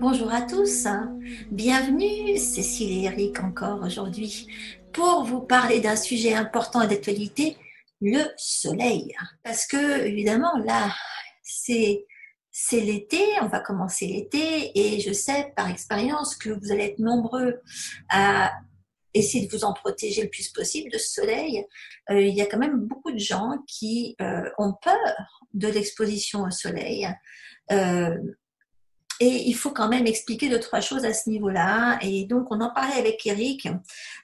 Bonjour à tous, bienvenue Cécile et Eric encore aujourd'hui pour vous parler d'un sujet important d'actualité, le soleil. Parce que évidemment là c'est l'été, on va commencer l'été et je sais par expérience que vous allez être nombreux à essayer de vous en protéger le plus possible de ce soleil. Il y a quand même beaucoup de gens qui ont peur de l'exposition au soleil. Euh, et il faut quand même expliquer deux, trois choses à ce niveau-là. Et donc, on en parlait avec Eric.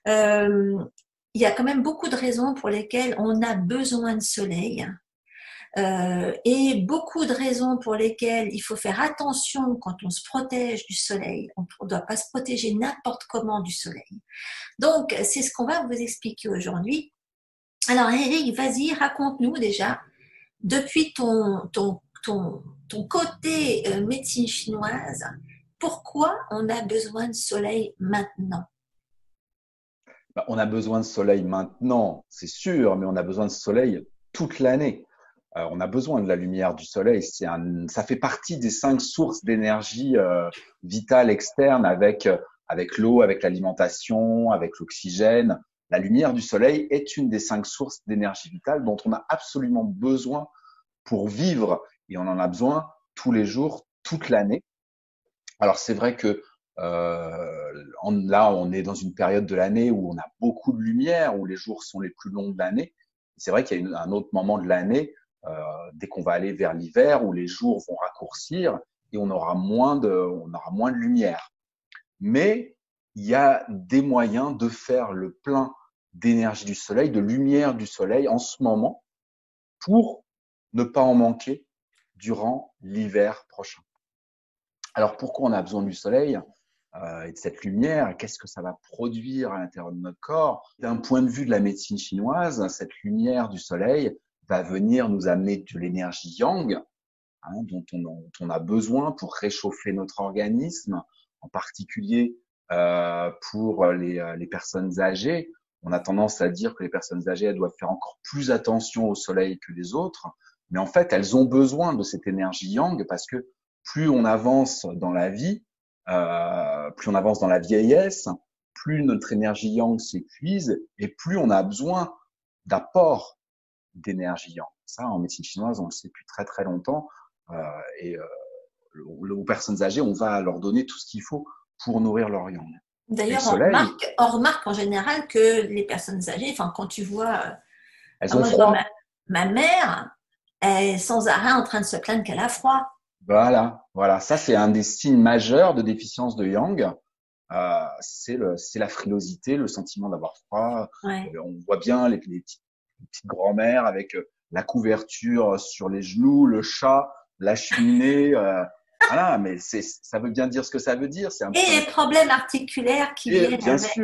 Euh, il y a quand même beaucoup de raisons pour lesquelles on a besoin de soleil. Et beaucoup de raisons pour lesquelles il faut faire attention quand on se protège du soleil. On ne doit pas se protéger n'importe comment du soleil. Donc, c'est ce qu'on va vous expliquer aujourd'hui. Alors, Eric, vas-y, raconte-nous déjà, depuis ton côté médecine chinoise, pourquoi on a besoin de soleil maintenant? On a besoin de soleil maintenant, c'est sûr, mais on a besoin de soleil toute l'année. On a besoin de la lumière du soleil. Ça fait partie des 5 sources d'énergie vitale externe avec l'eau, avec l'alimentation, avec l'oxygène. La lumière du soleil est une des 5 sources d'énergie vitale dont on a absolument besoin pour vivre, et on en a besoin tous les jours, toute l'année. Alors c'est vrai que là, on est dans une période de l'année où on a beaucoup de lumière, où les jours sont les plus longs de l'année. C'est vrai qu'il y a un autre moment de l'année, dès qu'on va aller vers l'hiver, où les jours vont raccourcir et on aura moins de lumière. Mais il y a des moyens de faire le plein d'énergie du soleil, de lumière du soleil en ce moment, pour ne pas en manquer durant l'hiver prochain. Alors pourquoi on a besoin du soleil et de cette lumière? Qu'est-ce que ça va produire à l'intérieur de notre corps? D'un point de vue de la médecine chinoise, cette lumière du soleil va venir nous amener de l'énergie yang, dont on a besoin pour réchauffer notre organisme, en particulier pour les personnes âgées. On a tendance à dire que les personnes âgées, elles doivent faire encore plus attention au soleil que les autres, mais en fait, elles ont besoin de cette énergie yang parce que plus on avance dans la vie, plus on avance dans la vieillesse, plus notre énergie yang s'épuise et plus on a besoin d'apport d'énergie yang. Ça, en médecine chinoise, on le sait depuis très très longtemps. Et aux personnes âgées, on va leur donner tout ce qu'il faut pour nourrir leur yang. Et le D'ailleurs, soleil, on remarque en général que les personnes âgées, enfin, quand tu vois, elles ont moi je vois froid. ma mère, elle est sans arrêt en train de se plaindre qu'elle a froid. Voilà, voilà. Ça, c'est un des signes majeurs de déficience de yang. C'est la frilosité, le sentiment d'avoir froid. Ouais. On voit bien les petites grand-mères avec la couverture sur les genoux, le chat, la cheminée. Voilà, mais ça veut bien dire ce que ça veut dire. C'est un Et peu les problèmes articulaires qui et viennent avec.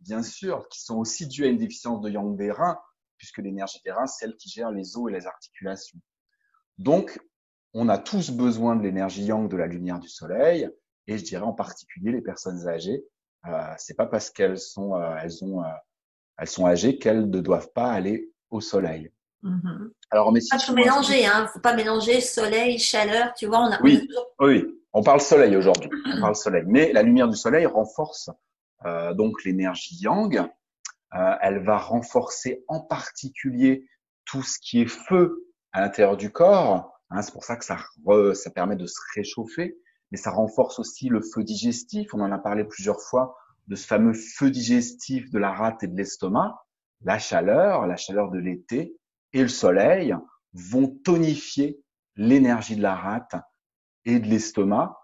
bien sûr, qui sont aussi dus à une déficience de yang des reins, puisque l'énergie des reins, c'est celle qui gère les os et les articulations. Donc, on a tous besoin de l'énergie yang, de la lumière du soleil, et je dirais en particulier les personnes âgées. C'est pas parce elles sont âgées qu'elles ne doivent pas aller au soleil. Mhm. Alors en médecine Pas tout chinoise, mélanger, hein. Faut pas mélanger soleil, chaleur. Tu vois, on a oui, toujours. oui, on parle soleil aujourd'hui, on parle soleil, mais la lumière du soleil renforce donc l'énergie yang. Elle va renforcer en particulier tout ce qui est feu à l'intérieur du corps. C'est pour ça que ça permet de se réchauffer, mais ça renforce aussi le feu digestif. On en a parlé plusieurs fois de ce fameux feu digestif de la rate et de l'estomac. La chaleur de l'été et le soleil vont tonifier l'énergie de la rate et de l'estomac,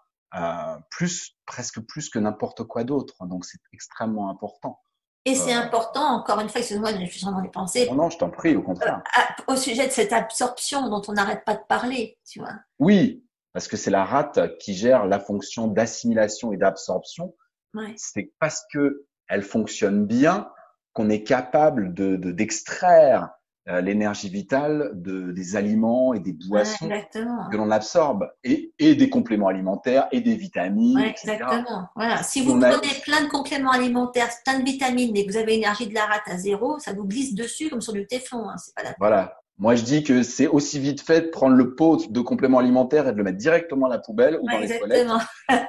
presque plus que n'importe quoi d'autre. Donc c'est extrêmement important. Et c'est Euh, important, encore une fois, excuse-moi, je suis en train de Non, penser, non, je t'en prie, au contraire. au sujet de cette absorption dont on n'arrête pas de parler, tu vois. Oui, parce que c'est la rate qui gère la fonction d'assimilation et d'absorption. Ouais. C'est parce que elle fonctionne bien qu'on est capable d'extraire l'énergie vitale des aliments et des Ouais, boissons que exactement. l'on absorbe et des compléments alimentaires et des vitamines, Ouais, etc. exactement. Voilà. Si Si vous on a, prenez plein de compléments alimentaires, plein de vitamines, mais que vous avez l'énergie de la rate à zéro, ça vous glisse dessus comme sur du téflon, hein. C'est pas la peine. voilà, Moi, je dis que c'est aussi vite fait de prendre le pot de compléments alimentaires et de le mettre directement à la poubelle ou Ouais, dans les toilettes. exactement.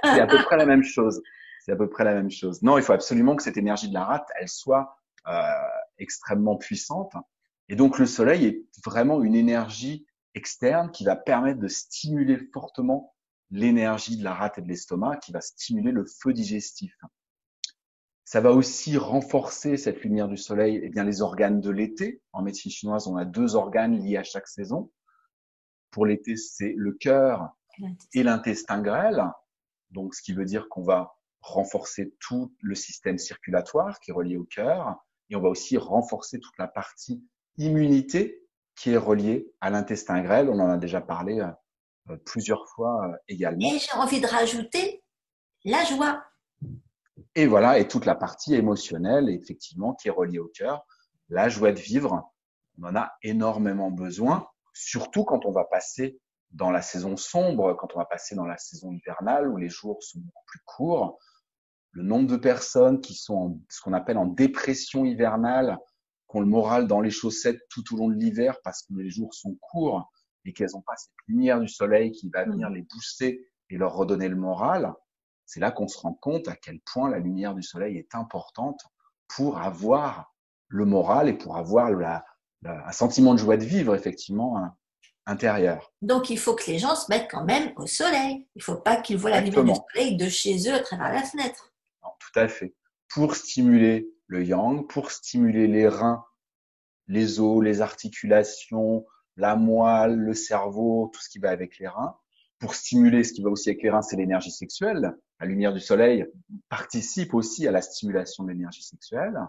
C'est à peu près la même chose. C'est à peu près la même chose. Non, il faut absolument que cette énergie de la rate, elle soit euh, extrêmement puissante. Et donc, le soleil est vraiment une énergie externe qui va permettre de stimuler fortement l'énergie de la rate et de l'estomac, qui va stimuler le feu digestif. Ça va aussi renforcer cette lumière du soleil, eh bien, les organes de l'été. En médecine chinoise, on a 2 organes liés à chaque saison. Pour l'été, c'est le cœur et l'intestin grêle. Donc, ce qui veut dire qu'on va renforcer tout le système circulatoire qui est relié au cœur, et on va aussi renforcer toute la partie immunité qui est reliée à l'intestin grêle. On en a déjà parlé plusieurs fois Et également. j'ai envie de rajouter la joie. Et voilà, et toute la partie émotionnelle, effectivement, qui est reliée au cœur. La joie de vivre, on en a énormément besoin, surtout quand on va passer dans la saison sombre, quand on va passer dans la saison hivernale où les jours sont beaucoup plus courts. Le nombre de personnes qui sont ce qu'on appelle en dépression hivernale, qui ont le moral dans les chaussettes tout au long de l'hiver parce que les jours sont courts et qu'elles n'ont pas cette lumière du soleil qui va venir les booster et leur redonner le moral, c'est là qu'on se rend compte à quel point la lumière du soleil est importante pour avoir le moral et pour avoir un sentiment de joie de vivre, effectivement, intérieur. Donc, il faut que les gens se mettent quand même au soleil. Il ne faut pas qu'ils voient la lumière du Exactement. soleil de chez eux à travers la fenêtre. Non, tout à fait. Pour stimuler le yang, pour stimuler les reins, les os, les articulations, la moelle, le cerveau, tout ce qui va avec les reins. Pour stimuler ce qui va aussi avec les reins, c'est l'énergie sexuelle. La lumière du soleil participe aussi à la stimulation de l'énergie sexuelle.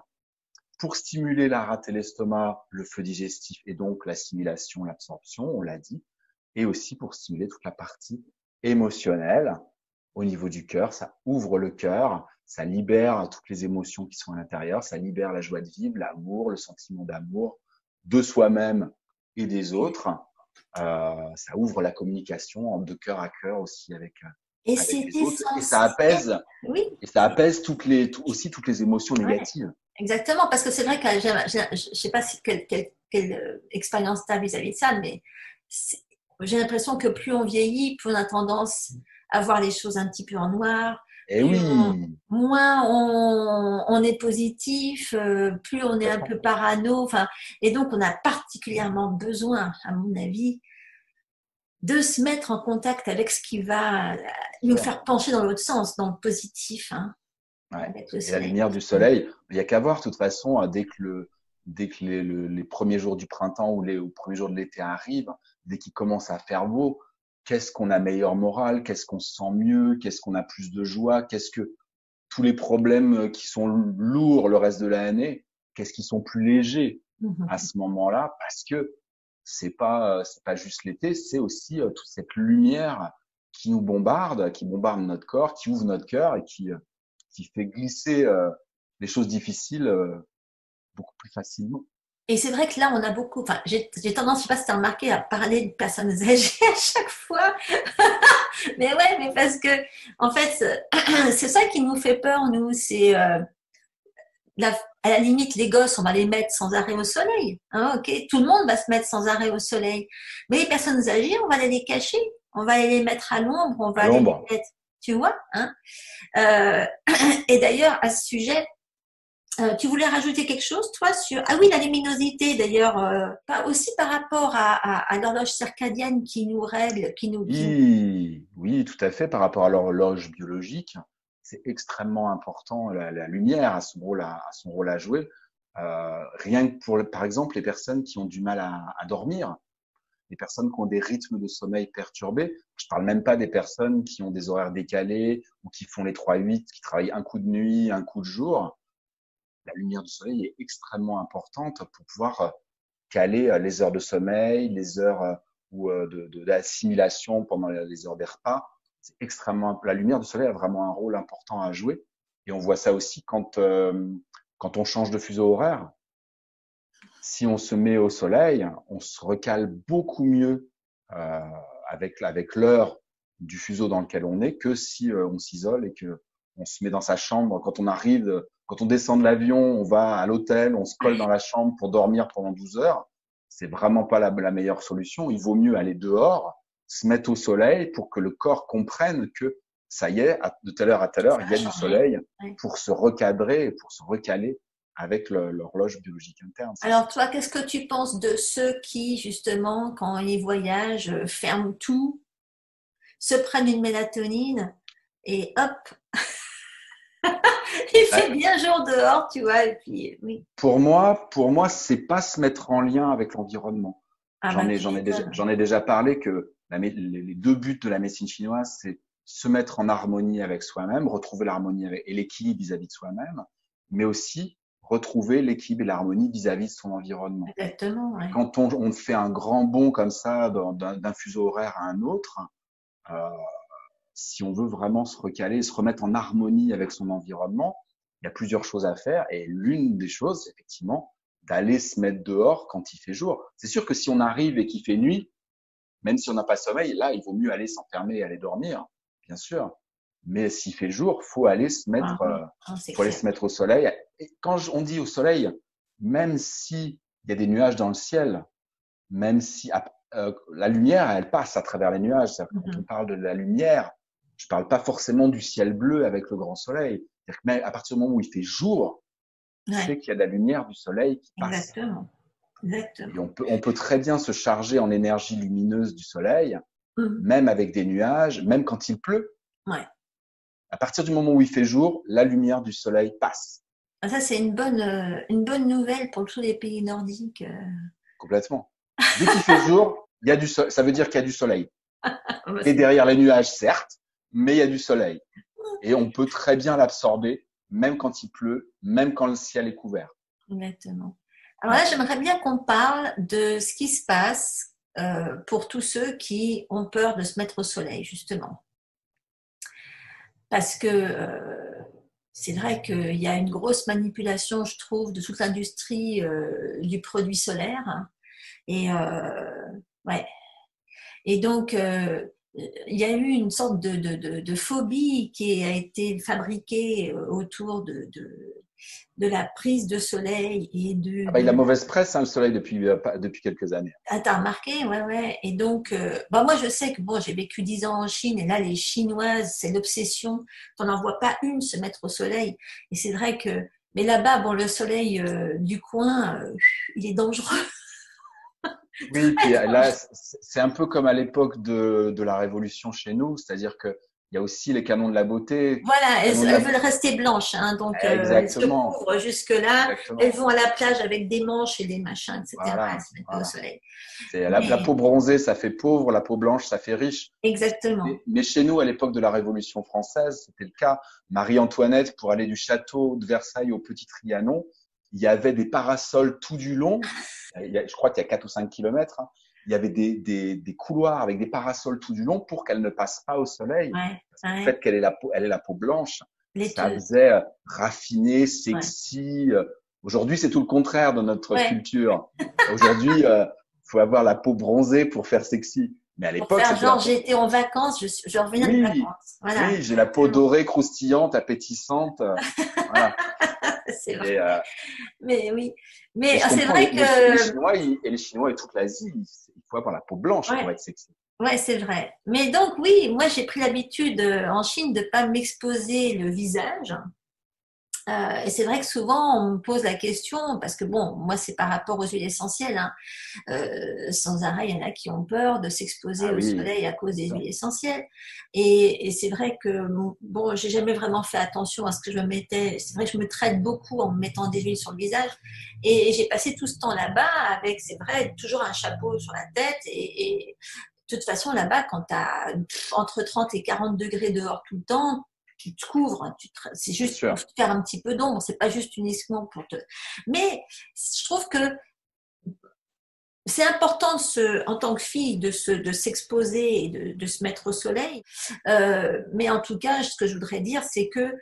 Pour stimuler la rate et l'estomac, le feu digestif et donc l'assimilation, l'absorption, on l'a dit. Et aussi pour stimuler toute la partie émotionnelle au niveau du cœur. Ça ouvre le cœur, ça libère toutes les émotions qui sont à l'intérieur, ça libère la joie de vivre, l'amour, le sentiment d'amour de soi-même et des autres. Ça ouvre la communication de cœur à cœur aussi Et avec c'est les autres essentiel. Oui, et ça apaise aussi toutes les émotions ouais, négatives. exactement. Parce que c'est vrai que je ne sais pas si, quelle expérience tu as vis-à-vis de ça, mais j'ai l'impression que plus on vieillit, plus on a tendance à voir les choses un petit peu en noir, Et oui, moins on est positif, plus on est un complètement. peu parano. Enfin, et donc, on a particulièrement besoin, à mon avis, de se mettre en contact avec ce qui va nous faire pencher dans l'autre sens, dans le positif, hein, Ouais. avec le Et la soleil. lumière du soleil, il n'y a qu'à voir, de toute façon, dès que les premiers jours du printemps ou les premiers jours de l'été arrivent, dès qu'il commence à faire beau, qu'est-ce qu'on a meilleur moral, qu'est-ce qu'on se sent mieux, qu'est-ce qu'on a plus de joie, qu'est-ce que tous les problèmes qui sont lourds le reste de l'année, qu'est-ce qui sont plus légers à ce moment-là, parce que c'est pas juste l'été, c'est aussi toute cette lumière qui bombarde notre corps, qui ouvre notre cœur et qui fait glisser les choses difficiles beaucoup plus facilement. Et c'est vrai que là, on a beaucoup, enfin, j'ai tendance, je sais pas si tu as remarqué, à parler de personnes âgées à chaque fois. Mais ouais, mais parce que, en fait, c'est ça qui nous fait peur, nous, c'est à la limite, les gosses, on va les mettre sans arrêt au soleil. Hein, ok, tout le monde va se mettre sans arrêt au soleil. Mais les personnes âgées, on va les cacher. On va les mettre à l'ombre. On À va les l'ombre, mettre, tu vois. Hein. Euh, et d'ailleurs, à ce sujet, tu voulais rajouter quelque chose, toi, sur... Ah oui, la luminosité, d'ailleurs, pas aussi par rapport à l'horloge circadienne qui nous règle, oui, oui, tout à fait, par rapport à l'horloge biologique, c'est extrêmement important, la lumière a son rôle à jouer. Rien que pour, par exemple, les personnes qui ont du mal à dormir, les personnes qui ont des rythmes de sommeil perturbés. Je parle même pas des personnes qui ont des horaires décalés ou qui font les 3-8, qui travaillent un coup de nuit, un coup de jour. La lumière du soleil est extrêmement importante pour pouvoir caler les heures de sommeil, les heures d'assimilation pendant les heures des repas. C'est extrêmement, la lumière du soleil a vraiment un rôle important à jouer. Et on voit ça aussi quand on change de fuseau horaire. Si on se met au soleil, on se recale beaucoup mieux euh, avec l'heure du fuseau dans lequel on est que si on s'isole et que on se met dans sa chambre. Quand on arrive, quand on descend de l'avion, on va à l'hôtel, on se colle dans la chambre pour dormir pendant 12 heures. c'est vraiment pas la meilleure solution. Il vaut mieux aller dehors, se mettre au soleil pour que le corps comprenne que ça y est, de telle heure à telle heure, Ça il a y a du changé. soleil Ouais. pour se recadrer, pour se recaler avec l'horloge biologique interne. Alors, toi, qu'est-ce que tu penses de ceux qui, justement, quand ils voyagent, ferment tout, se prennent une mélatonine et hop, il fait bien jour dehors, tu vois, et puis oui. Pour moi, c'est pas se mettre en lien avec l'environnement. Ah bah tu m'étonnes. J'en ai déjà parlé que les deux buts de la médecine chinoise, c'est se mettre en harmonie avec soi-même, retrouver l'harmonie et l'équilibre vis-à-vis de soi-même, mais aussi retrouver l'équilibre et l'harmonie vis-à-vis de son environnement. Exactement, Et ouais. quand on fait un grand bond comme ça d'un fuseau horaire à un autre, euh, si on veut vraiment se recaler, se remettre en harmonie avec son environnement, il y a plusieurs choses à faire. Et l'une des choses, effectivement, d'aller se mettre dehors quand il fait jour. C'est sûr que si on arrive et qu'il fait nuit, même si on n'a pas sommeil, là, il vaut mieux aller s'enfermer et aller dormir, bien sûr. Mais s'il fait jour, Ah, ah, c'est faut aller clair. se mettre au soleil. Et quand on dit au soleil, même si il y a des nuages dans le ciel, même si la lumière, elle passe à travers les nuages. Quand on Mhm. parle de la lumière, je parle pas forcément du ciel bleu avec le grand soleil. C'est-à-dire que même à partir du moment où il fait jour, on Ouais, sait qu'il y a de la lumière du soleil qui passe. exactement. Et Exactement. on peut très bien se charger en énergie lumineuse du soleil, Mhm. même avec des nuages, même quand il pleut. Ouais. À partir du moment où il fait jour, la lumière du soleil passe Ah, ça, c'est une bonne nouvelle pour tous les pays nordiques. complètement. Dès qu'il fait jour, il y a ça veut dire qu'il y a du soleil. Ah, bah, Il est c'est derrière les nuages, certes, mais il y a du soleil. Et on peut très bien l'absorber, même quand il pleut, même quand le ciel est couvert. exactement. Alors là, Ouais. j'aimerais bien qu'on parle de ce qui se passe pour tous ceux qui ont peur de se mettre au soleil, justement. Parce que c'est vrai qu'il y a une grosse manipulation, je trouve, de toute l'industrie du produit solaire. Et ouais. Et donc, il y a eu une sorte de phobie qui a été fabriquée autour de la prise de soleil et Ah bah, il a mauvaise presse, hein, le soleil, depuis quelques années. Ah, t'as remarqué, ouais, ouais. Et donc, bah moi, je sais que bon, j'ai vécu 10 ans en Chine et là, les Chinoises, c'est l'obsession. T'en n'en vois pas une se mettre au soleil. Et c'est vrai que, mais là-bas, bon, le soleil du coin, il est dangereux. Oui, puis Très là, dangereux. c'est un peu comme à l'époque de la Révolution chez nous, c'est-à-dire que il y a aussi les canons de la beauté. Voilà, Canons de elles la... veulent rester blanches, hein, donc elles se Exactement, couvrent jusque-là. Elles exactement. vont à la plage avec des manches et des machins, etc. Elles Voilà, se mettent pas au voilà. soleil. C'est la Mais peau bronzée, ça fait pauvre, la peau blanche, ça fait riche. exactement. Mais chez nous, à l'époque de la Révolution française, c'était le cas. Marie-Antoinette, pour aller du château de Versailles au Petit Trianon, il y avait des parasols tout du long. Je crois qu'il y a 4 ou 5 kilomètres. Hein. Il y avait des couloirs avec des parasols tout du long pour qu'elle ne passe pas au soleil. Ouais, Parce que le ouais. fait elle ait la peau blanche, ça Laiteuse. faisait raffiné, Ouais. sexy. Aujourd'hui, c'est tout le contraire de notre Ouais. culture. Aujourd'hui, faut avoir la peau bronzée pour faire sexy. Mais à Pour l'époque, faire c'était la genre, peau. j'étais en vacances, je revenais de Oui, vacances. Voilà, oui, j'ai la peau exactement. dorée, croustillante, appétissante. Voilà. C'est vrai. Et, euh, Mais oui. et Mais je c'est comprends vrai les que, Chinois et les Chinois et toute l'Asie, il faut avoir la peau blanche pour ouais, être sexy. ouais, c'est vrai. Mais donc, oui, moi, j'ai pris l'habitude en Chine de pas m'exposer le visage. Et c'est vrai que souvent, on me pose la question, parce que bon, moi, c'est par rapport aux huiles essentielles, hein. Sans arrêt, il y en a qui ont peur de s'exposer Ah au oui, soleil à cause bien des sûr. huiles essentielles. Et c'est vrai que bon, j'ai jamais vraiment fait attention à ce que je me mettais. C'est vrai que je me traite beaucoup en me mettant des huiles sur le visage. Et j'ai passé tout ce temps là-bas avec, c'est vrai, toujours un chapeau sur la tête. Et de toute façon, là-bas, quand tu as entre 30 et 40 degrés dehors tout le temps, tu te couvres, c'est Bien juste pour sûr. te faire un petit peu d'ombre, c'est pas juste uniquement pour te. Mais je trouve que c'est important en tant que fille de s'exposer et de se mettre au soleil. Mais en tout cas, ce que je voudrais dire, c'est que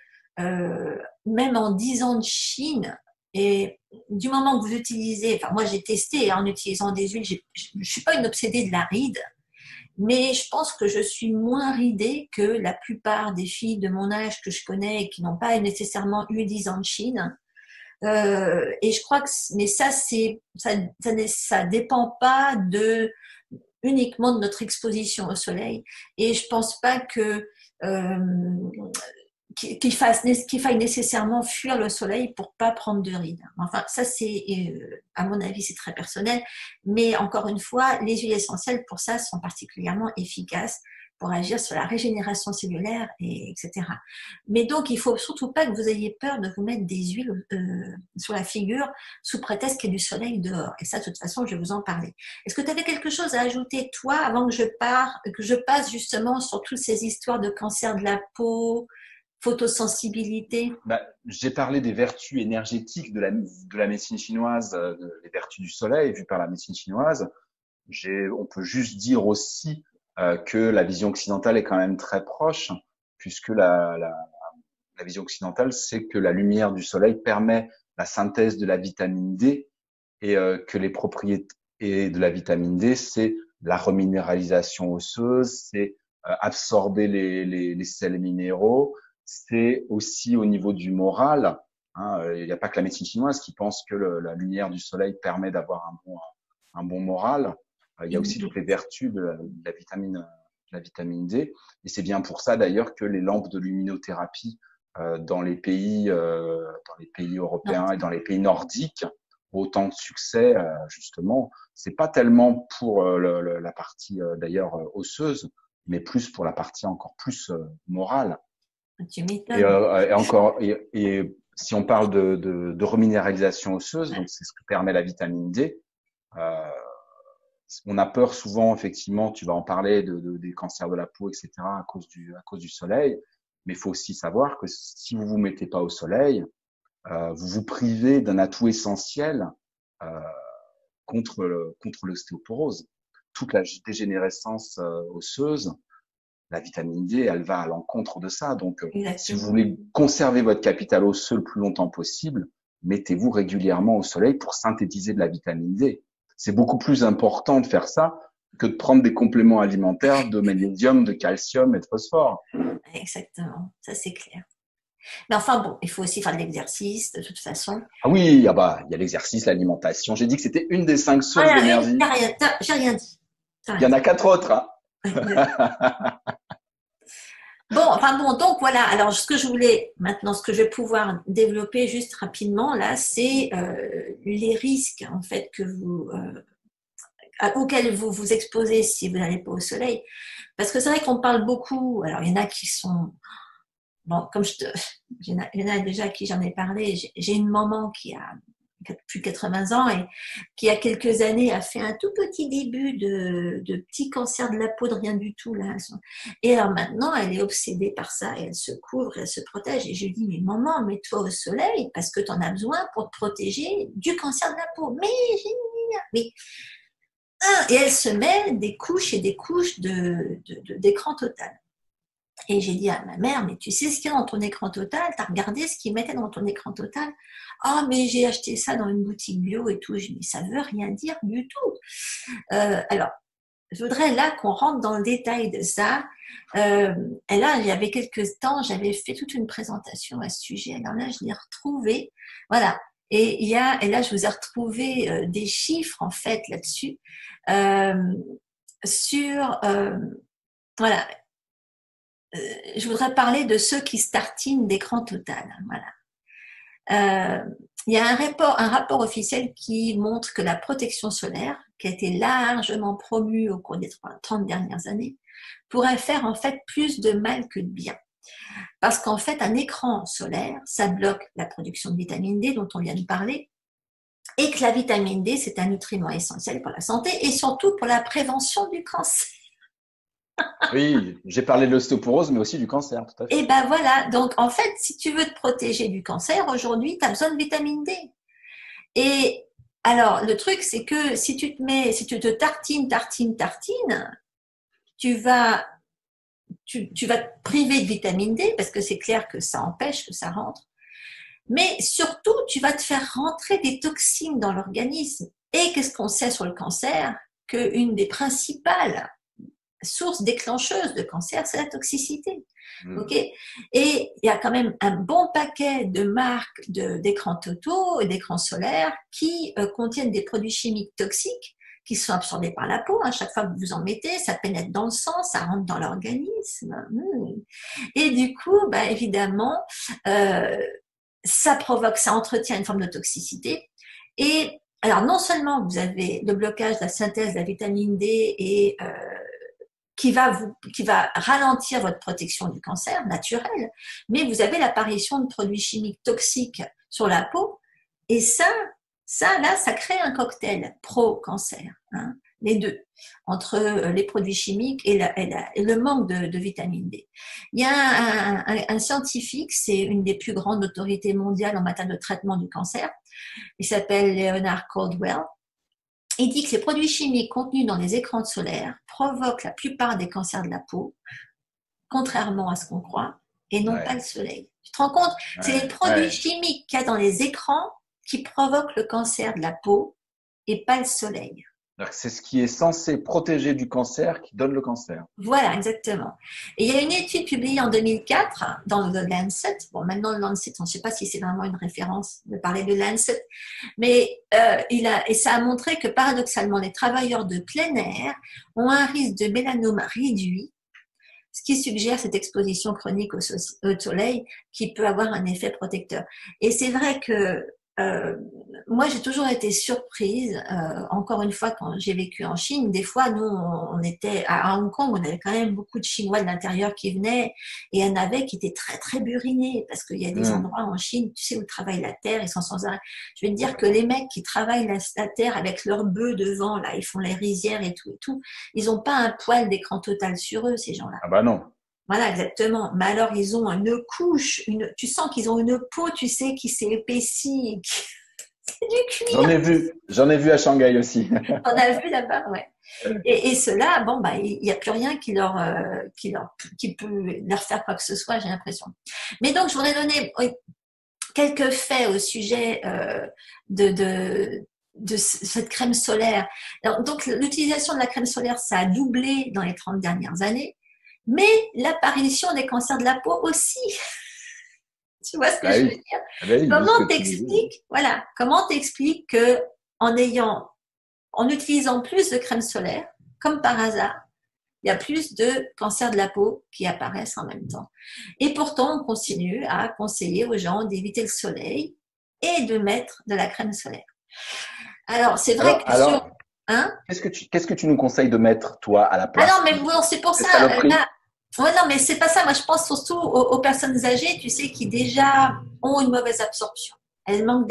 même en 10 ans de Chine, et du moment que vous utilisez, enfin moi j'ai testé en utilisant des huiles, je ne suis pas une obsédée de la ride, mais je pense que je suis moins ridée que la plupart des filles de mon âge que je connais et qui n'ont pas nécessairement eu 10 ans de Chine. Et je crois que, mais ça dépend pas uniquement de notre exposition au soleil. Et je pense pas euh, qu'il faille nécessairement fuir le soleil pour pas prendre de rides. Enfin, ça c'est, à mon avis, c'est très personnel. Mais encore une fois, les huiles essentielles pour ça sont particulièrement efficaces pour agir sur la régénération cellulaire, etc. Mais donc, il faut surtout pas que vous ayez peur de vous mettre des huiles sur la figure sous prétexte qu'il y a du soleil dehors. Et ça, de toute façon, je vais vous en parler. Est-ce que tu avais quelque chose à ajouter, toi, avant que je passe justement sur toutes ces histoires de cancer de la peau, photosensibilité? Bah, j'ai parlé des vertus énergétiques de la médecine chinoise, les vertus du soleil vues par la médecine chinoise. On peut juste dire aussi que la vision occidentale est quand même très proche, puisque la vision occidentale, c'est que la lumière du soleil permet la synthèse de la vitamine D et que les propriétés de la vitamine D, c'est la reminéralisation osseuse, c'est absorber les sels minéraux, c'est aussi au niveau du moral. Hein, il n'y a pas que la médecine chinoise qui pense que la lumière du soleil permet d'avoir un bon moral. Il y a aussi toutes les vertus de la vitamine D. Et c'est bien pour ça d'ailleurs que les lampes de luminothérapie dans les pays européens et dans les pays nordiques ont autant de succès justement. C'est pas tellement pour la partie d'ailleurs osseuse, mais plus pour la partie encore plus morale. Tu m'étonnes. Et si on parle de reminéralisation osseuse, donc c'est ce que permet la vitamine D. Euh, on a peur souvent, effectivement, tu vas en parler des cancers de la peau, etc., à cause du soleil. Mais il faut aussi savoir que si vous vous mettez pas au soleil, vous vous privez d'un atout essentiel euh, contre l'ostéoporose. Toute la dégénérescence osseuse, la vitamine D, elle va à l'encontre de ça. Donc, si vous voulez conserver votre capital osseux le plus longtemps possible, mettez-vous régulièrement au soleil pour synthétiser de la vitamine D. C'est beaucoup plus important de faire ça que de prendre des compléments alimentaires de magnésium, de calcium et de phosphore. Exactement, ça c'est clair. Mais enfin bon, il faut aussi faire de l'exercice de toute façon. Ah oui, ah bah, il y a l'exercice, l'alimentation. J'ai dit que c'était une des 5 sources d'énergie. J'ai rien dit. Il y en a 4 autres. Hein. Bon, donc voilà. Alors, ce que je vais pouvoir développer juste rapidement là, c'est les risques en fait auxquels vous vous exposez si vous n'allez pas au soleil. Parce que c'est vrai qu'on parle beaucoup. Alors, il y en a qui sont bon, il y en a déjà à qui j'en ai parlé. J'ai une maman qui a plus de 80 ans et qui, il y a quelques années, a fait un tout petit début de petit cancer de la peau, de rien du tout. Là. Et alors maintenant, elle est obsédée par ça et elle se couvre, elle se protège. Et je lui dis, mais maman, mets-toi au soleil parce que tu en as besoin pour te protéger du cancer de la peau. Mais et elle se met des couches et des couches d'écran total. Et j'ai dit à ma mère, mais tu sais ce qu'il y a dans ton écran total? T'as regardé ce qu'ils mettaient dans ton écran total? Ah, mais j'ai acheté ça dans une boutique bio et tout. Je dis, mais ça veut rien dire du tout. Alors, je voudrais là qu'on rentre dans le détail de ça. Et là, il y avait quelques temps, j'avais fait toute une présentation à ce sujet. Alors là, je l'ai retrouvé. Voilà. Et là, je vous ai retrouvé des chiffres, en fait, là-dessus. Voilà. Je voudrais parler de ceux qui se tartinent d'écran total. Voilà. Il y a un rapport officiel qui montre que la protection solaire, qui a été largement promue au cours des 30 dernières années, pourrait faire en fait plus de mal que de bien. Parce qu'en fait, un écran solaire, ça bloque la production de vitamine D dont on vient de parler, et que la vitamine D, c'est un nutriment essentiel pour la santé et surtout pour la prévention du cancer. Oui, j'ai parlé de l'ostéoporose, mais aussi du cancer, tout à fait. Et ben voilà, donc en fait, si tu veux te protéger du cancer, aujourd'hui, tu as besoin de vitamine D. Et alors, le truc, c'est que si tu te tartines, tu vas te priver de vitamine D, parce que c'est clair que ça empêche que ça rentre. Mais surtout, tu vas te faire rentrer des toxines dans l'organisme. Et qu'est-ce qu'on sait sur le cancer? Qu'une des principales source déclencheuse de cancer, c'est la toxicité. Mm. Ok. Et il y a quand même un bon paquet de marques d'écrans totaux et d'écrans solaires qui contiennent des produits chimiques toxiques qui sont absorbés par la peau. À chaque fois que vous en mettez, ça pénètre dans le sang, ça rentre dans l'organisme. Et du coup, bah, évidemment, ça provoque, ça entretient une forme de toxicité. Et alors, non seulement vous avez le blocage de la synthèse de la vitamine D et qui va ralentir votre protection du cancer naturel, mais vous avez l'apparition de produits chimiques toxiques sur la peau, et ça là, ça crée un cocktail pro-cancer, hein, les deux, entre les produits chimiques et le manque de vitamine D. Il y a un scientifique, c'est une des plus grandes autorités mondiales en matière de traitement du cancer, il s'appelle Leonard Caldwell. Il dit que les produits chimiques contenus dans les écrans solaires provoquent la plupart des cancers de la peau, contrairement à ce qu'on croit, et non pas le soleil. Tu te rends compte? C'est les produits chimiques qu'il y a dans les écrans qui provoquent le cancer de la peau et pas le soleil. C'est ce qui est censé protéger du cancer qui donne le cancer. Voilà, exactement. Et il y a une étude publiée en 2004 dans le Lancet. Bon, maintenant, le Lancet, on ne sait pas si c'est vraiment une référence de parler de Lancet, mais et ça a montré que paradoxalement, les travailleurs de plein air ont un risque de mélanome réduit, ce qui suggère cette exposition chronique au soleil qui peut avoir un effet protecteur. Et c'est vrai que moi, j'ai toujours été surprise. Encore une fois, quand j'ai vécu en Chine, des fois, nous, on était à Hong Kong, on avait quand même beaucoup de Chinois de l'intérieur qui venaient, et il y en avait qui étaient très, très burinés, parce qu'il y a des endroits en Chine, tu sais, où ils travaillent la terre, ils sont sans arrêt. Je vais te dire que les mecs qui travaillent la terre avec leurs bœufs devant, là, ils font les rizières et tout, ils n'ont pas un poil d'écran total sur eux, ces gens-là. Ah bah non. Voilà, exactement. Mais alors, ils ont une couche, tu sens qu'ils ont une peau, tu sais, qui s'est épaissie. C'est du cuir. J'en ai vu à Shanghai aussi. On a vu là-bas, ouais. Et ceux-là, bon, bah, il n'y a plus rien qui peut leur faire quoi que ce soit, j'ai l'impression. Mais donc, je voudrais donner quelques faits au sujet de cette crème solaire. Alors, donc, l'utilisation de la crème solaire, ça a doublé dans les 30 dernières années. Mais l'apparition des cancers de la peau aussi. Tu vois ce que je veux dire? Comment t'expliques que en utilisant plus de crème solaire, comme par hasard, il y a plus de cancers de la peau qui apparaissent en même temps. Et pourtant, on continue à conseiller aux gens d'éviter le soleil et de mettre de la crème solaire. Alors, c'est vrai qu'est-ce que tu nous conseilles de mettre, toi, à la place? Ah non, mais bon, c'est pour ça. Ouais, non, mais c'est pas ça. Moi, je pense surtout aux personnes âgées, tu sais, qui déjà ont une mauvaise absorption. Elles manquent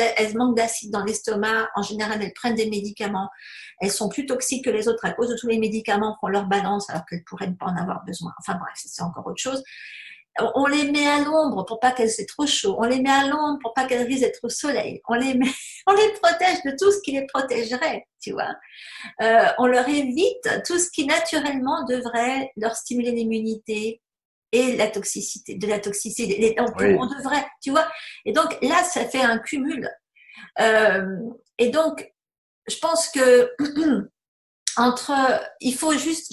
d'acide dans l'estomac. En général, elles prennent des médicaments. Elles sont plus toxiques que les autres à cause de tous les médicaments qu'on leur balance alors qu'elles pourraient ne pas en avoir besoin. Enfin bref, c'est encore autre chose. On les met à l'ombre pour pas qu'elles aient trop chaud. On les met à l'ombre pour pas qu'elles risquent d'être au soleil. On les protège de tout ce qui les protégerait, tu vois. On leur évite tout ce qui naturellement devrait leur stimuler l'immunité et la toxicité, on devrait, tu vois. Et donc là, ça fait un cumul. Et donc, je pense que je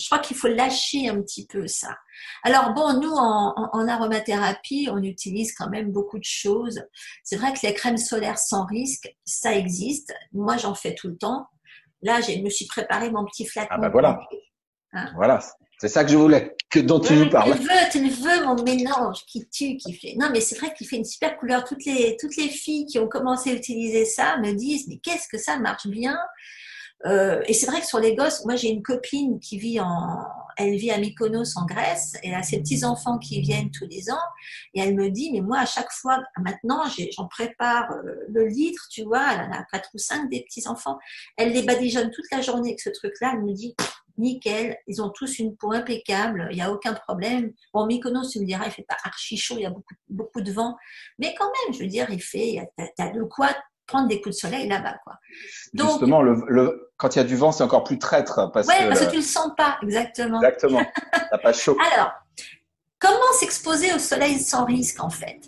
crois qu'il faut lâcher un petit peu ça. Alors bon, nous en aromathérapie, on utilise quand même beaucoup de choses. C'est vrai que les crèmes solaires sans risque, ça existe. Moi, j'en fais tout le temps. Là, je me suis préparé mon petit flacon. Ah ben voilà. Hein? Voilà. C'est ça que je voulais, dont tu nous parles. Tu le veux, mon mélange qui tue, qui fait. Non, mais c'est vrai qu'il fait une super couleur. Toutes les filles qui ont commencé à utiliser ça me disent, mais qu'est-ce que ça marche bien. Et c'est vrai que sur les gosses, moi j'ai une copine qui elle vit à Mykonos en Grèce, elle a ses petits-enfants qui viennent tous les ans, et elle me dit, mais moi à chaque fois, maintenant j'en prépare le litre, tu vois, elle en a 4 ou 5 des petits-enfants, elle les badigeonne toute la journée avec ce truc-là, elle me dit, nickel, ils ont tous une peau impeccable, il n'y a aucun problème. Bon, Mykonos, tu me diras, il fait pas archi chaud, il y a beaucoup de vent, mais quand même, je veux dire, t'as de quoi prendre des coups de soleil là-bas, quoi. Donc, justement, quand il y a du vent, c'est encore plus traître. Parce que tu le sens pas, exactement. Exactement. T'as pas chaud. Alors, comment s'exposer au soleil sans risque, en fait?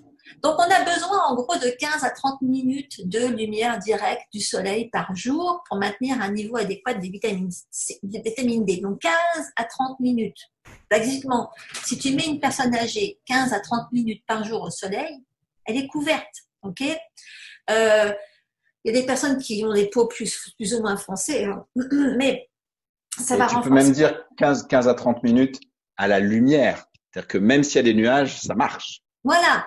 Donc, on a besoin en gros de 15 à 30 minutes de lumière directe du soleil par jour pour maintenir un niveau adéquat des vitamines C, des vitamines D. Donc, 15 à 30 minutes. Basiquement, si tu mets une personne âgée 15 à 30 minutes par jour au soleil, elle est couverte. Ok. Il y a des personnes qui ont des peaux plus ou moins foncées, hein. Mais ça Et va tu peux même renforcer. dire 15 à 30 minutes à la lumière. C'est-à-dire que même s'il y a des nuages, ça marche. Voilà.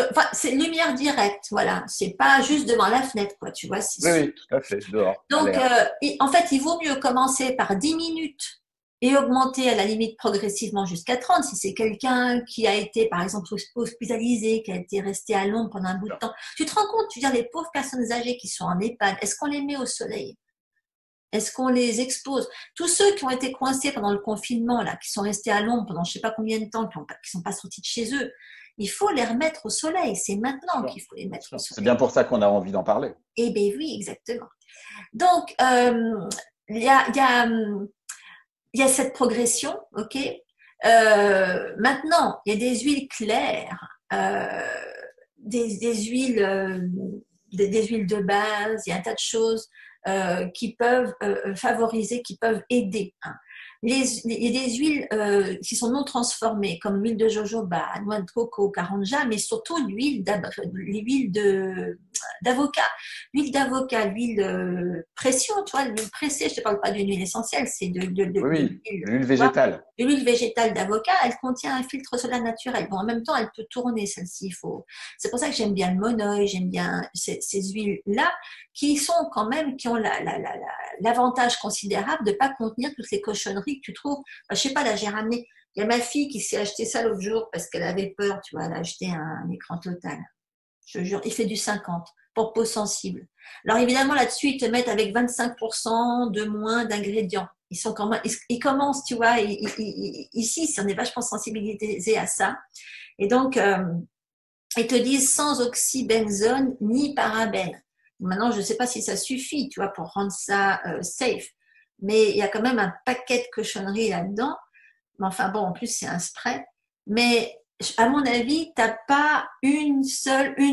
Enfin, c'est lumière directe. Voilà. C'est pas juste devant la fenêtre, quoi. Tu vois, c'est Oui, sûr. oui, tout à fait, dehors, à Donc, l'air. en fait, il vaut mieux commencer par 10 minutes et augmenter à la limite progressivement jusqu'à 30. Si c'est quelqu'un qui a été, par exemple, hospitalisé, qui a été resté à l'ombre pendant un bout de temps. Tu te rends compte, tu veux dire, les pauvres personnes âgées qui sont en EHPAD, est-ce qu'on les met au soleil? Est-ce qu'on les expose? Tous ceux qui ont été coincés pendant le confinement, là, qui sont restés à l'ombre pendant je ne sais pas combien de temps, qui ne sont pas sortis de chez eux, il faut les remettre au soleil. C'est maintenant qu'il faut les mettre au C'est soleil. bien pour ça qu'on a envie d'en parler. Eh bien oui, exactement. Donc, il y a, y, a, y a cette progression, ok. Maintenant, il y a des huiles claires, des huiles, des huiles de base, il y a un tas de choses qui peuvent favoriser, qui peuvent aider, hein. Il y a des huiles qui sont non transformées, comme l'huile de jojoba, noix de coco, caranja, mais surtout l'huile d'avocat. L'huile d'avocat, l'huile pression, tu vois, l'huile pressée, je ne te parle pas d'une huile essentielle, c'est Oui, de oui, l'huile, l'huile tu vois. végétale. L'huile végétale d'avocat, elle contient un filtre solaire naturel. Bon, en même temps, elle peut tourner, celle-ci. C'est pour ça que j'aime bien le monoï, j'aime bien ces huiles-là, qui sont quand même, qui ont l'avantage considérable de ne pas contenir toutes les cochonneries que tu trouves. Je sais pas, là, j'ai ramené, il y a ma fille qui s'est acheté ça l'autre jour parce qu'elle avait peur, tu vois, elle a acheté un écran total. Je jure, il fait du 50 pour peau sensible. Alors évidemment, là-dessus, ils te mettent avec 25% de moins d'ingrédients. Ils sont quand même, ils commencent, tu vois, ici, on est vachement sensibilisé à ça. Et donc, ils te disent sans oxybenzone ni parabène. Maintenant, je ne sais pas si ça suffit, tu vois, pour rendre ça safe. Mais il y a quand même un paquet de cochonneries là-dedans. Mais enfin bon, en plus, c'est un spray. Mais à mon avis, tu n'as pas une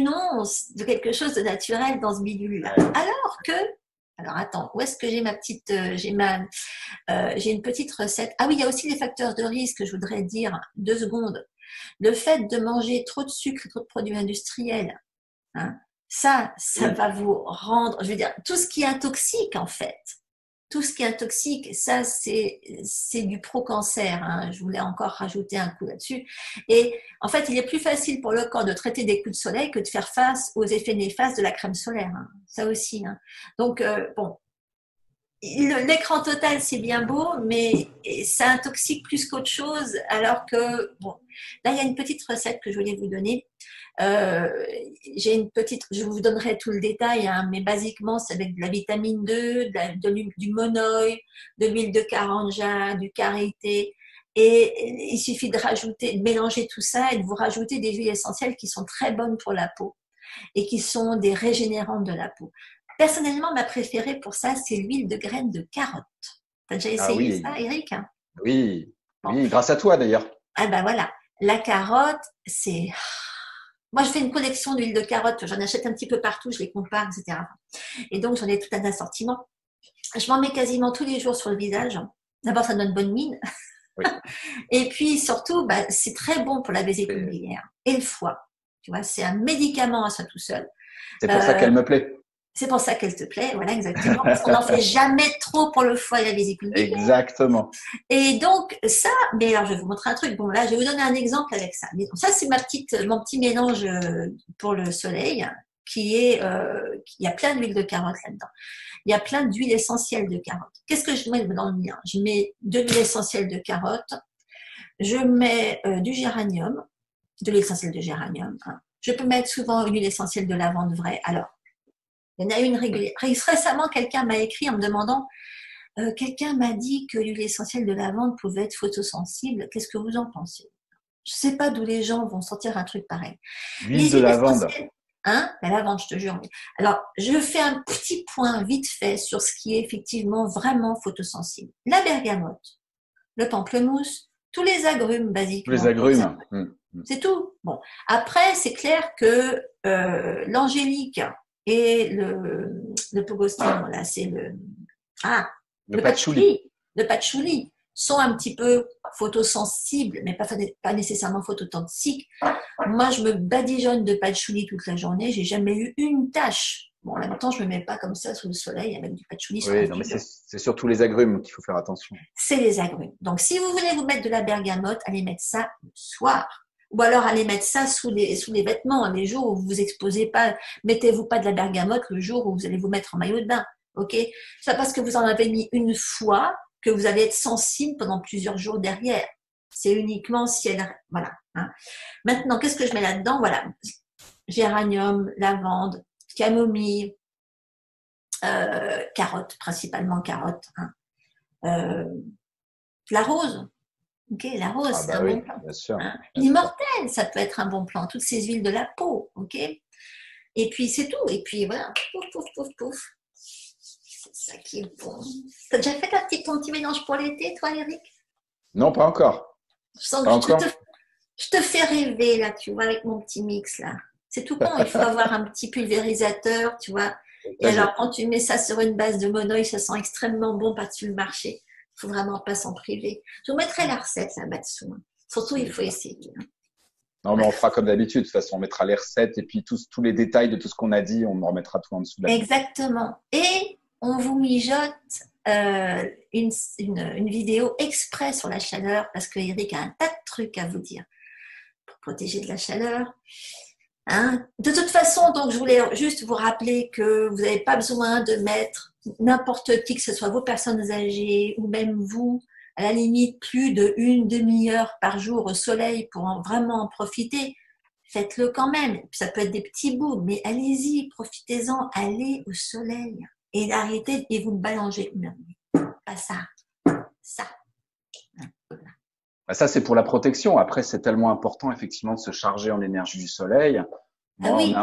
once de quelque chose de naturel dans ce bidule-là. Alors attends, où est-ce que j'ai ma petite, j'ai une petite recette. Ah oui, il y a aussi les facteurs de risque que je voudrais dire. 2 secondes. Le fait de manger trop de sucre et trop de produits industriels, hein, ça Oui. va vous rendre, je veux dire, tout ce qui est intoxique en fait. Tout ce qui est intoxique, ça c'est du pro-cancer, hein. Je voulais encore rajouter un coup là-dessus. Et en fait, il est plus facile pour le corps de traiter des coups de soleil que de faire face aux effets néfastes de la crème solaire, hein. Ça aussi, hein. Donc, bon, l'écran total, c'est bien beau, mais ça intoxique plus qu'autre chose. Alors que, bon, là, il y a une petite recette que je voulais vous donner. Euh, j'ai une petite, je vous donnerai tout le détail, hein, mais basiquement, c'est avec de la vitamine 2, du monoï, de l'huile de caranja, du karité. Et il suffit de rajouter, de mélanger tout ça et de vous rajouter des huiles essentielles qui sont très bonnes pour la peau et qui sont des régénérantes de la peau. Personnellement, ma préférée pour ça, c'est l'huile de graines de carotte. T'as déjà Ah essayé oui, ça, Eric? oui, Bon, oui, grâce à toi d'ailleurs. ah ben voilà, la carotte, c'est... Moi, je fais une collection d'huile de carotte, j'en achète un petit peu partout, je les compare, etc. Et donc, j'en ai tout un assortiment. Je m'en mets quasiment tous les jours sur le visage. D'abord, ça donne bonne mine. Oui. Et puis, surtout, bah, c'est très bon pour la vésicule Et biliaire et le foie. Tu vois, c'est un médicament à soi tout seul. c'est pour ça Euh, qu'elle me plaît. C'est pour ça qu'elle te plaît, voilà exactement, parce qu'on n'en fait jamais trop pour le foie et la vésicule biliaire. Exactement. Et donc ça, mais alors je vais vous montrer un truc. Bon là, je vais vous donner un exemple avec ça. Mais ça c'est mon petit mélange pour le soleil, qui est, il y a plein d'huile de carotte là-dedans. Il y a plein d'huiles essentielles de carotte. Qu'est-ce que je mets dans le mien? Je mets de l'huile essentielle de carotte, je mets du géranium, de l'huile essentielle de géranium, hein. Je peux mettre souvent une huile essentielle de lavande vraie. Alors il y en a une régulière. Récemment, quelqu'un m'a écrit en me demandant, quelqu'un m'a dit que l'huile essentielle de lavande pouvait être photosensible. Qu'est-ce que vous en pensez? Je ne sais pas d'où les gens vont sortir un truc pareil. L'huile Les de huiles lavande. essentielles, hein, la lavande, je te jure. Alors, je fais un petit point vite fait sur ce qui est effectivement vraiment photosensible. La bergamote, le pamplemousse, tous les agrumes, Tous les basiquement. agrumes. C'est tout. Bon. Après, c'est clair que l'angélique et le pogostin, là, c'est ah, Le le patchouli. patchouli, le patchouli sont un petit peu photosensibles, mais pas nécessairement phototoxiques. Moi, je me badigeonne de patchouli toute la journée. J'ai jamais eu une tache. Bon, en même temps, je me mets pas comme ça sous le soleil avec du patchouli sur la Oui, non, mais figure. c'est surtout les agrumes qu'il faut faire attention. C'est les agrumes. Donc, si vous voulez vous mettre de la bergamote, allez mettre ça le soir. Ou alors, allez mettre ça sous les vêtements. Les jours où vous vous exposez pas, mettez-vous pas de la bergamote le jour où vous allez vous mettre en maillot de bain. OK? C'est parce que vous en avez mis une fois que vous allez être sensible pendant plusieurs jours derrière. C'est uniquement si elle, voilà. Hein. Maintenant, qu'est-ce que je mets là-dedans? Voilà. Géranium, lavande, camomille, carotte, principalement carotte. Hein. La rose. Ok, la rose, Ah c'est bah un bon oui, plan. bien sûr, Hein. bien sûr. L'immortel, ça peut être un bon plan. Toutes ces huiles de la peau, ok. Et puis c'est tout. Et puis voilà, pouf, pouf, pouf, pouf. C'est ça qui est bon. T'as déjà fait ton petit mélange pour l'été, toi, Eric? Non, pas encore. Je sens Pas que encore. je te fais rêver, là, tu vois, avec mon petit mix, là. C'est tout con, il faut avoir un petit pulvérisateur, tu vois. Et Ça, alors, j'ai. quand tu mets ça sur une base de monoï, ça sent extrêmement bon par-dessus le marché. Il faut vraiment pas s'en priver. Je vous mettrai la recette là-dessous. Hein. Surtout, il faut essayer. Hein. Non, mais on Bref. fera comme d'habitude. De toute façon, on mettra les recettes et puis tous les détails de tout ce qu'on a dit, on en remettra tout en dessous de la vidéo. Exactement. Et on vous mijote une vidéo exprès sur la chaleur parce que Eric a un tas de trucs à vous dire pour protéger de la chaleur. Hein. De toute façon, donc, je voulais juste vous rappeler que vous n'avez pas besoin de mettre n'importe qui, que ce soit vos personnes âgées ou même vous, à la limite, plus d'une demi-heure par jour au soleil pour vraiment en profiter. Faites-le quand même. Ça peut être des petits bouts, mais allez-y, profitez-en, allez au soleil. Et arrêtez et vous me balancez. Non, pas ça. Ça. Bah, ça, c'est pour la protection. Après, c'est tellement important, effectivement, de se charger en énergie du soleil. Ah Moi, oui.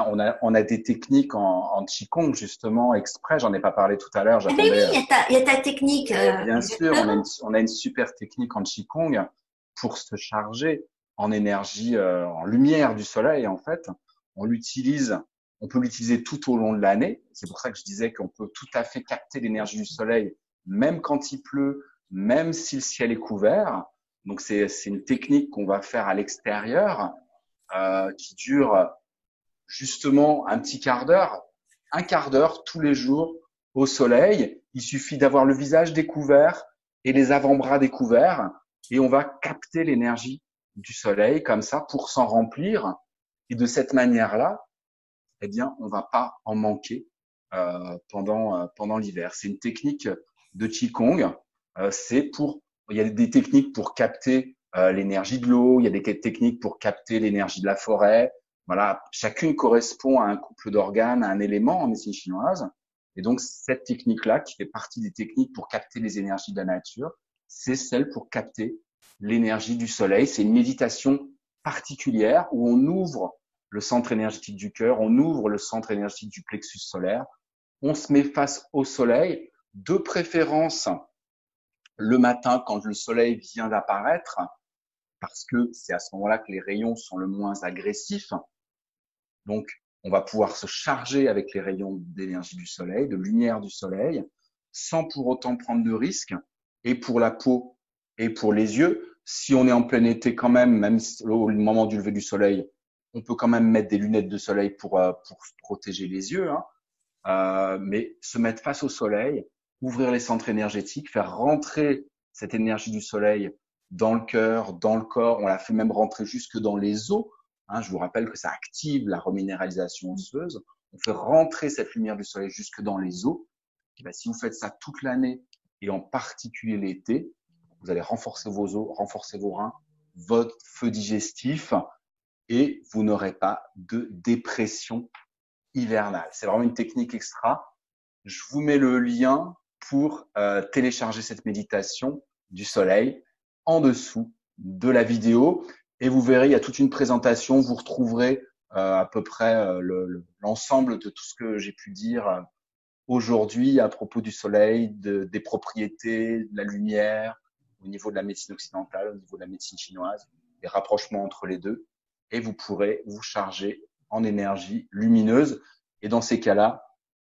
on a des techniques en Qigong, justement, exprès. J'en ai pas parlé tout à l'heure. Ah ben oui, J'attendais. il y a ta technique. Bien sûr, Exactement. on a une super technique en Qigong pour se charger en énergie, en lumière du soleil, en fait. On l'utilise, on peut l'utiliser tout au long de l'année. C'est pour ça que je disais qu'on peut tout à fait capter l'énergie du soleil, même quand il pleut, même si le ciel est couvert. Donc, c'est une technique qu'on va faire à l'extérieur, qui dure justement un petit quart d'heure, un quart d'heure tous les jours au soleil. Il suffit d'avoir le visage découvert et les avant-bras découverts et on va capter l'énergie du soleil comme ça pour s'en remplir. Et de cette manière-là, eh bien, on va pas en manquer pendant l'hiver. C'est une technique de Qigong. Il y a des techniques pour capter l'énergie de l'eau, il y a des techniques pour capter l'énergie de la forêt. Voilà, chacune correspond à un couple d'organes, à un élément en médecine chinoise. Et donc, cette technique-là, qui fait partie des techniques pour capter les énergies de la nature, c'est celle pour capter l'énergie du soleil. C'est une méditation particulière où on ouvre le centre énergétique du cœur, on ouvre le centre énergétique du plexus solaire, on se met face au soleil, de préférence le matin quand le soleil vient d'apparaître, parce que c'est à ce moment-là que les rayons sont le moins agressifs. Donc, on va pouvoir se charger avec les rayons d'énergie du soleil, de lumière du soleil, sans pour autant prendre de risques. Et pour la peau et pour les yeux, si on est en plein été quand même au moment du lever du soleil, on peut quand même mettre des lunettes de soleil pour protéger les yeux. Hein. Mais se mettre face au soleil, ouvrir les centres énergétiques, faire rentrer cette énergie du soleil dans le cœur, dans le corps. On la fait même rentrer jusque dans les os. Hein, je vous rappelle que ça active la reminéralisation osseuse. On fait rentrer cette lumière du soleil jusque dans les os. Et bien, si vous faites ça toute l'année et en particulier l'été, vous allez renforcer vos os, renforcer vos reins, votre feu digestif et vous n'aurez pas de dépression hivernale. C'est vraiment une technique extra. Je vous mets le lien pour télécharger cette méditation du soleil en dessous de la vidéo et vous verrez, il y a toute une présentation. Vous retrouverez à peu près l'ensemble de tout ce que j'ai pu dire aujourd'hui à propos du soleil, des propriétés, de la lumière, au niveau de la médecine occidentale, au niveau de la médecine chinoise, des rapprochements entre les deux, et vous pourrez vous charger en énergie lumineuse. Et dans ces cas-là,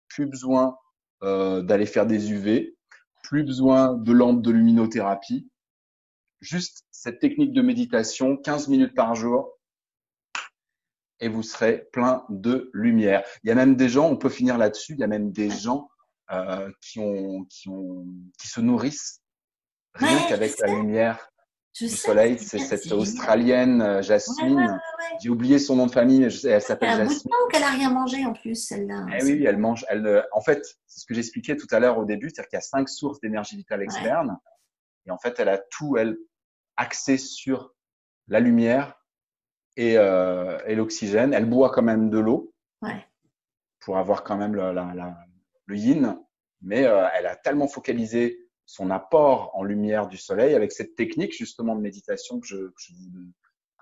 plus besoin d'aller faire des UV, plus besoin de lampes de luminothérapie. Juste cette technique de méditation, 15 minutes par jour, et vous serez plein de lumière. Il y a même des gens, on peut finir là-dessus, il y a même des gens qui se nourrissent rien Ouais, qu'avec la lumière je du sais, soleil. c'est C'est bien, cette c'est génial. Australienne Ouais, ouais, ouais, Jasmine. ouais. J'ai oublié son nom de famille, mais elle Ça fait s'appelle un bout de Jasmine. temps qu'elle a rien mangé en plus, celle-là. Eh oui, elle mange. En fait, c'est ce que j'expliquais tout à l'heure au début, c'est-à-dire qu'il y a 5 sources d'énergie vitale Ouais, externe, et en fait, elle a tout, elle, axé sur la lumière et l'oxygène. Elle boit quand même de l'eau ouais. pour avoir quand même le yin, mais elle a tellement focalisé son apport en lumière du soleil avec cette technique justement de méditation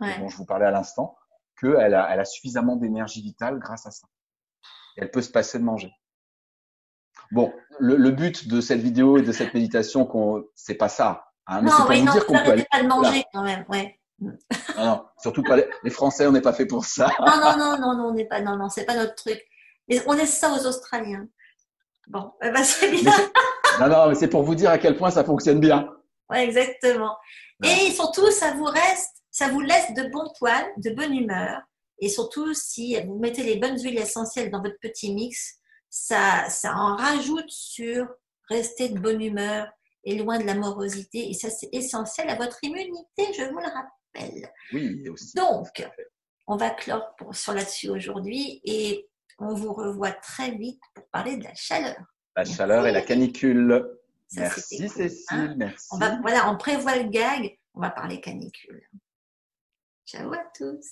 Ouais. dont je vous parlais à l'instant, qu'elle a suffisamment d'énergie vitale grâce à ça. Et elle peut se passer de manger. Bon, le but de cette vidéo et de cette méditation, c'est pas ça, hein, mais c'est Non, pour oui, vous non, dire vous qu'on peut arrêtez aller pas de là. manger quand même, ouais. Non, non, surtout pas les Français, on n'est pas fait pour ça. Non, non, non, non, non, on n'est pas, non, non, c'est pas notre truc. Mais on laisse ça aux Australiens. Bon, eh ben, c'est bien. Mais non, non, mais c'est pour vous dire à quel point ça fonctionne bien. Ouais, exactement. Voilà. Et surtout, ça vous laisse de bons poils, de bonne humeur. Et surtout, si vous mettez les bonnes huiles essentielles dans votre petit mix, ça en rajoute sur rester de bonne humeur et loin de la morosité. Et ça, c'est essentiel à votre immunité, je vous le rappelle. Oui, et aussi. Donc, on va clore sur là-dessus aujourd'hui et on vous revoit très vite pour parler de la chaleur. La Merci, chaleur et la Eric. canicule. Ça, c'était Merci cool. Hein. Cécile, merci. Voilà, on prévoit le gag, on va parler canicule. Ciao à tous.